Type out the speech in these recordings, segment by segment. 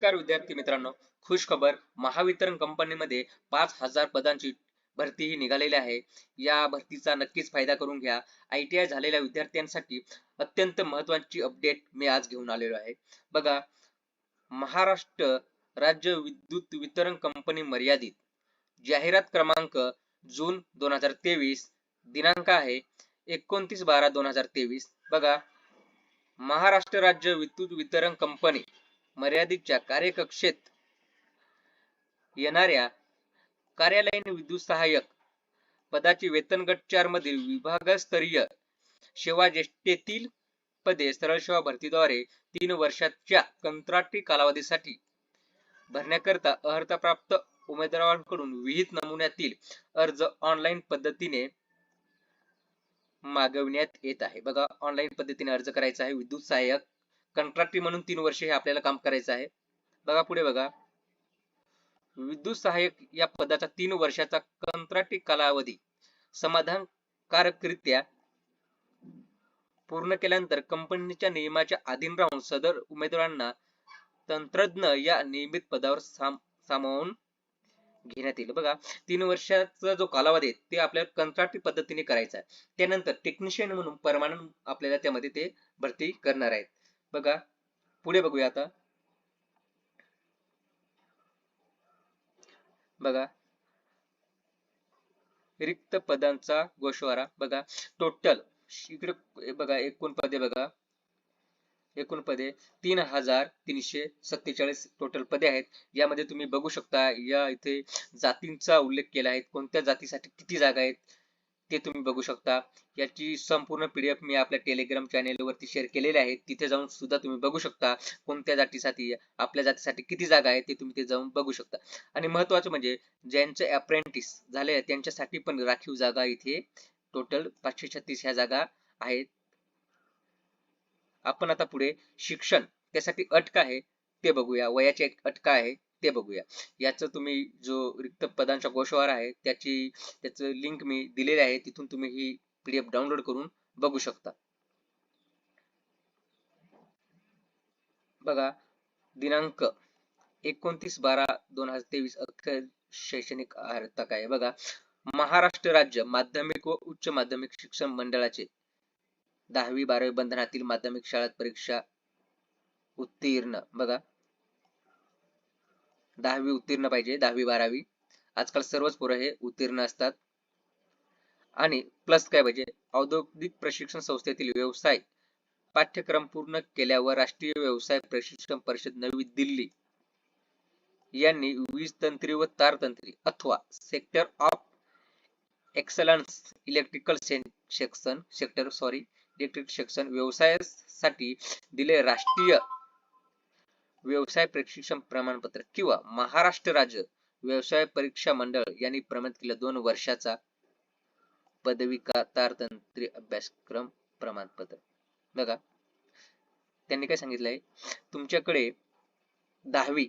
नमस्कार विद्यार्थी मित्रांनो, खुश खबर. महावितरण कंपनीमध्ये 5,000 पदांची भरती ही निघालेली आहे. या भरतीचा नक्कीच फायदा करून घ्या. ITI झालेल्या विद्यार्थ्यांसाठी अत्यंत महत्त्वाची अपडेट मी आज घेऊन आलेलो आहे. बघा, महाराष्ट्र राज्य विद्युत वितरण कंपनी मर्यादित जाहिरात क्रमांक जून 2023, दिनांक आहे 29/12/2023. बघा, महाराष्ट्र राज्य विद्युत वितरण कंपनी मर्यादितच्या कार्यकक्षेत येणाऱ्या कार्यालयीन विद्युत सहाय्यक पदाची वेतन गट 4 मधील विभागस्तरीय सेवा ज्येष्ठतेतील पदे सरळ सेवा भरतीद्वारे 3 वर्षाच्या कंत्राटी कालावधीसाठी भरण्याकरता अर्हता प्राप्त उमेदवारांकडून विहित नमुन्यातील अर्ज ऑनलाईन पद्धतीने मागविण्यात येत आहे. बघा, ऑनलाईन पद्धतीने अर्ज करायचा आहे. विद्युत सहाय्यक कंत्राटी म्हणून 3 वर्षे हे आपल्याला काम करायचं आहे. बघा पुढे बघा, विद्युत सहाय्यक या पदाचा 3 वर्षाचा कंत्राटी कालावधी समाधानकारकरित्या पूर्ण केल्यानंतर कंपनीच्या नियमाच्या अधीन राहून सदर उमेदवारांना तंत्रज्ञ या नियमित पदावर सामावून घेण्यात येईल. बघा, 3 वर्षाचा जो कालावधी आहे ते आपल्याला कंत्राटी पद्धतीने करायचा आहे. त्यानंतर टेक्निशियन म्हणून परमानंट आपल्याला त्यामध्ये ते भरती करणार आहेत. बघा पुढे बघूया आता. बघा, रिक्त पदांचा गोषवारा. बघा, टोटल इकडे बघा एकूण पदे. बघा, एकूण पदे 3,347 टोटल पदे आहेत. यामध्ये तुम्ही बघू शकता, या इथे जातींचा उल्लेख केला आहे. कोणत्या जातीसाठी किती जागा आहेत ते तुम्ही बघू शकता. याची संपूर्ण PDF मी आपल्या टेलिग्राम चॅनेल वरती शेअर केलेले आहे. तिथे जाऊन सुद्धा तुम्ही बघू शकता कोणत्या जातीसाठी, आपल्या जातीसाठी किती जागा आहेत ते तुम्ही ते जाऊन बघू शकता. आणि महत्वाचं म्हणजे ज्यांचे अप्रेंटिस झाले त्यांच्यासाठी पण राखीव जागा इथे टोटल 536 ह्या जागा आहेत. आपण आता पुढे शिक्षण त्यासाठी अट काय आहे ते बघूया. वयाची अट काय आहे ते बघूया. याचं तुम्ही जो रिक्त पदांचा गोषवारा आहे त्याचं लिंक मी दिलेले आहे. तिथून तुम्ही ही PDF डाउनलोड करून बघू शकता. बघा, दिनांक 29/12/2023 अखेर शैक्षणिक अर्हता काय आहे. बघा, महाराष्ट्र राज्य माध्यमिक व उच्च माध्यमिक शिक्षण मंडळाचे 10वी-12वी बंधनातील माध्यमिक शाळेत परीक्षा उत्तीर्ण. बघा, 10वी उत्तीर्ण पाहिजे, 10वी-12वी. आजकाल सर्वच पोरं हे उत्तीर्ण असतात. आणि प्लस काय पाहिजे, औद्योगिक प्रशिक्षण संस्थेतील व्यवसाय पाठ्यक्रम पूर्ण केल्यावर राष्ट्रीय व्यवसाय प्रशिक्षण परिषद नवी दिल्ली यांनी वीज तंत्री व तारतंत्री अथवा sector of excellence electrical section व्यवसायासाठी दिले राष्ट्रीय व्यवसाय प्रशिक्षण प्रमाणपत्र किंवा महाराष्ट्र राज्य व्यवसाय परीक्षा मंडळ यांनी प्रमाणित केलेला 2 वर्षाचा पदविका तारतंत्री अभ्यासक्रम प्रमाणपत्र. बघा, त्यांनी काय सांगितलंय, तुमच्याकडे 10वी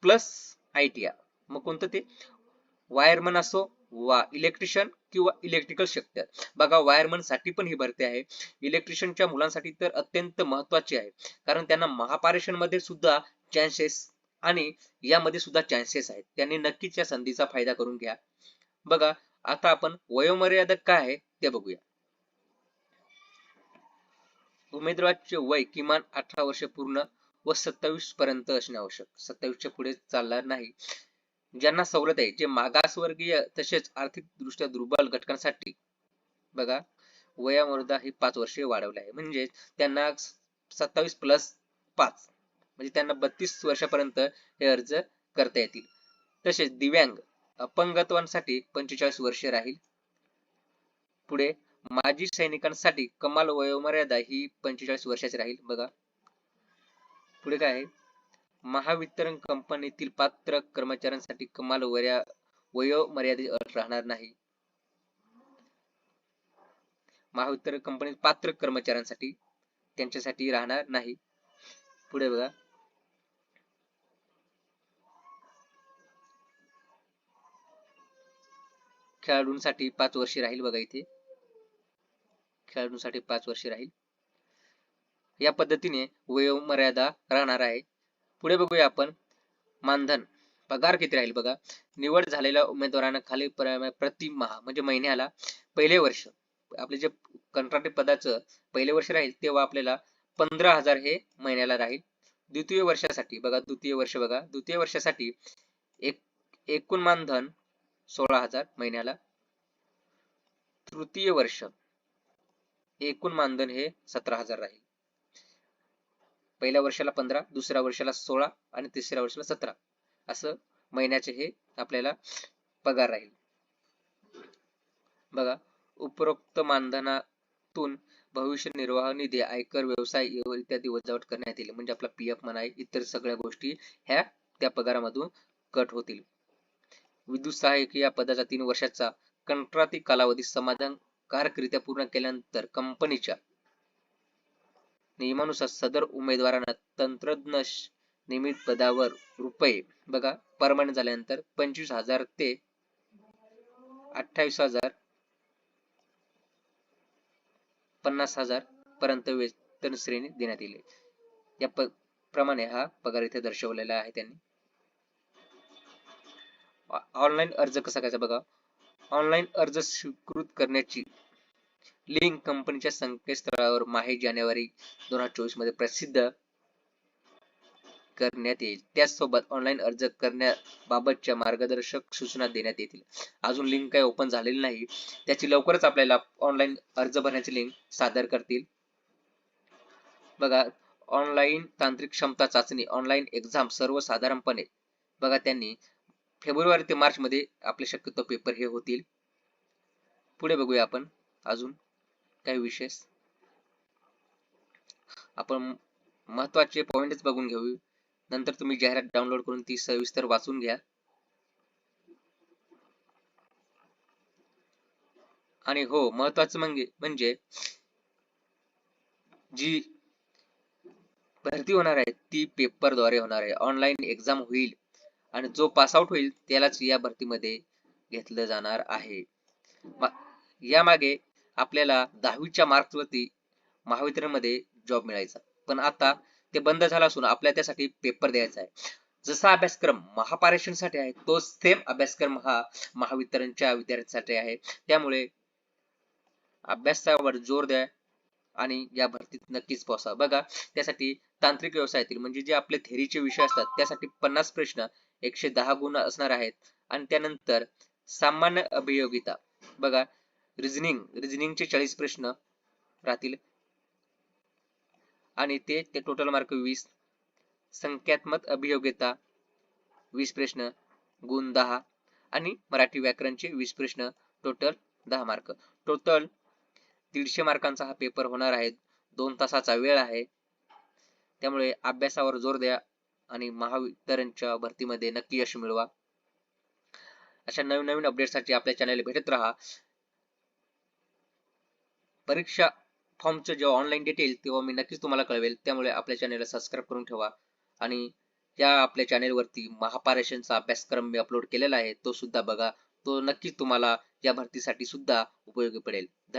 प्लस ITI, मग कोणतं ते वायरमन असो वा इलेक्ट्रिशियन किंवा इलेक्ट्रिकल सेक्टर. बघा, वायरमन साठी पण ही भरती आहे. इलेक्ट्रिशियनच्या मुलांसाठी तर अत्यंत महत्वाची आहे, कारण त्यांना महापारेषण मध्ये सुद्धा चान्सेस आणि यामध्ये सुद्धा चान्सेस आहेत. त्यांनी नक्कीच या संधीचा फायदा करून घ्या. बघा, आता आपण वयोमर्यादा काय आहे ते बघूया. उमेदवाराचे वय किमान 18 वर्ष पूर्ण व 27 पर्यंत असणे आवश्यक. 27च्या पुढे चालणार नाही. ज्यांना सवलत आहे, जे मागासवर्गीय तसेच आर्थिक दृष्ट्या दुर्बल घटकांसाठी बघा वयोमर्यादा ही 5 वर्षे वाढवली आहे. म्हणजे त्यांना 27 प्लस 5 म्हणजे त्यांना 32 वर्षापर्यंत हे अर्ज करता येतील. तसेच दिव्यांग अपंगत्वांसाठी 45 वर्षे राहील. पुढे माजी सैनिकांसाठी कमाल वयोमर्यादा ही 45 वर्षाची राहील. बघा पुढे काय आहे, महावितरण कंपनीतील पात्र कर्मचाऱ्यांसाठी कमाल वयोमर्यादेची अट राहणार नाही. महावितरण कंपनीत पात्र कर्मचाऱ्यांसाठी त्यांच्यासाठी राहणार नाही. पुढे बघा, खेळाडूंसाठी 5 वर्षे राहील. बघा इथे खेळाडूंसाठी 5 वर्षे राहील. या पद्धतीने वयोमर्यादा राहणार आहे. पुढे बघूया आपण मानधन पगार किती राहील बघा. निवड झालेल्या उमेदवारांना खाली प्रति माह म्हणजे महिन्याला पहिले वर्ष आपले जे कंत्राटी पदाचं पहिले वर्ष राहील तेव्हा आपल्याला 15,000 हे महिन्याला राहील. द्वितीय वर्षासाठी बघा, द्वितीय वर्षासाठी एक एकूण मानधन 16,000 महिन्याला. तृतीय वर्ष एकूण मानधन हे 17,000 राहील. पहिल्या वर्षाला 15, दुसऱ्या वर्षाला 16 आणि तिसऱ्या वर्षाला 17 असं महिन्याचे हे आपल्याला पगार राहील. बघा, उपरोक्त मानधनातून भविष्य निर्वाह निधी, आयकर, व्यवसाय इत्यादी वजावट करण्यात येईल. म्हणजे आपला पीएफ म्हणा, इतर सगळ्या गोष्टी ह्या त्या पगारामधून कट होतील. विद्युत सहाय्यक या पदाचा 3 वर्षाचा कंत्राटी कालावधी समाधानकारकरित्या पूर्ण केल्यानंतर कंपनीच्या नियमानुसार सदर उमेदवारांना तंत्रज्ञ नियमित पदावर रुपये बघा परमनंट झाल्यानंतर 25,000 ते 28,000 50,000 पर्यंत वेतन श्रेणी देण्यात येईल. या प्रमाणे हा पगार इथे दर्शवलेला आहे त्यांनी. ऑनलाईन अर्ज कसा करायचा बघा. ऑनलाईन अर्ज स्वीकृत करण्याची लिंक कंपनीच्या संकेतस्थळावर माहे जानेवारी 2024 मध्ये प्रसिद्ध करण्यात येईल. त्याचसोबत ऑनलाईन अर्ज करण्याबाबतच्या मार्गदर्शक सूचना देण्यात येतील. अजून लिंक काही ओपन झालेली नाही, त्याची लवकरच आपल्याला ऑनलाईन अर्ज भरण्याची लिंक सादर करतील. बघा, ऑनलाईन तांत्रिक क्षमता चाचणी ऑनलाईन एक्झाम सर्वसाधारणपणे बघा त्यांनी फेब्रुवारी ते मार्च मध्ये आपले शक्यतो पेपर हे होतील. पुढे बघूया आपण अजून काही विशेष. आपण महत्वाचे पॉइंट्स बघून घेऊ, नंतर तुम्ही जाहिरात डाउनलोड करून ती सविस्तर वाचून घ्या. आणि हो, महत्वाचं म्हणजे जी भरती होणार आहे ती पेपरद्वारे होणार आहे. ऑनलाईन एक्झाम होईल आणि जो पास आउट होईल त्यालाच या भरतीमध्ये घेतलं जाणार आहे. यामागे आपल्याला 10वीच्या मार्क्सवरती महावितरणमध्ये जॉब मिळायचा, पण आता ते बंद झालं असून आपल्याला त्यासाठी पेपर द्यायचा आहे. जसा अभ्यासक्रम महापारेषणसाठी आहे तो सेम अभ्यासक्रम हा महावितरणच्या विद्यार्थ्यांसाठी आहे. त्यामुळे अभ्यासावर जोर द्या आणि या भरतीत नक्कीच पोहोचा. बघा, त्यासाठी तांत्रिक व्यवसायातील म्हणजे जे आपले थेरीचे विषय असतात त्यासाठी 50 प्रश्न 110 गुण असणार आहेत. आणि त्यानंतर सामान्य अभियोगिता बघा, रिझनिंगचे 40 प्रश्न राहतील आणि ते टोटल मार्क 20. संख्यात्मक अभियोगिता 20 प्रश्न गुण 10 आणि मराठी व्याकरणचे 20 प्रश्न टोटल 10 मार्क. टोटल 150 मार्कांचा हा पेपर होणार आहे. 2 तासाचा वेळ आहे. त्यामुळे अभ्यासावर जोर द्या आणि महावितरणच्या भरतीमध्ये नक्की यश मिळवा. अशा नवीन अपडेटसाठी आपल्या चॅनलला भेटत राहा. परीक्षा फॉर्मचं जेव्हा ऑनलाईन डेट येईल तेव्हा मी नक्कीच तुम्हाला कळवेल. त्यामुळे आपल्या चॅनलला सबस्क्राईब करून ठेवा. आणि या आपल्या चॅनलवरती महापारेषणचा अभ्यासक्रम मी अपलोड केलेला आहे, तो सुद्धा बघा. तो नक्कीच तुम्हाला या भरतीसाठी सुद्धा उपयोगी पडेल. धन्यवाद.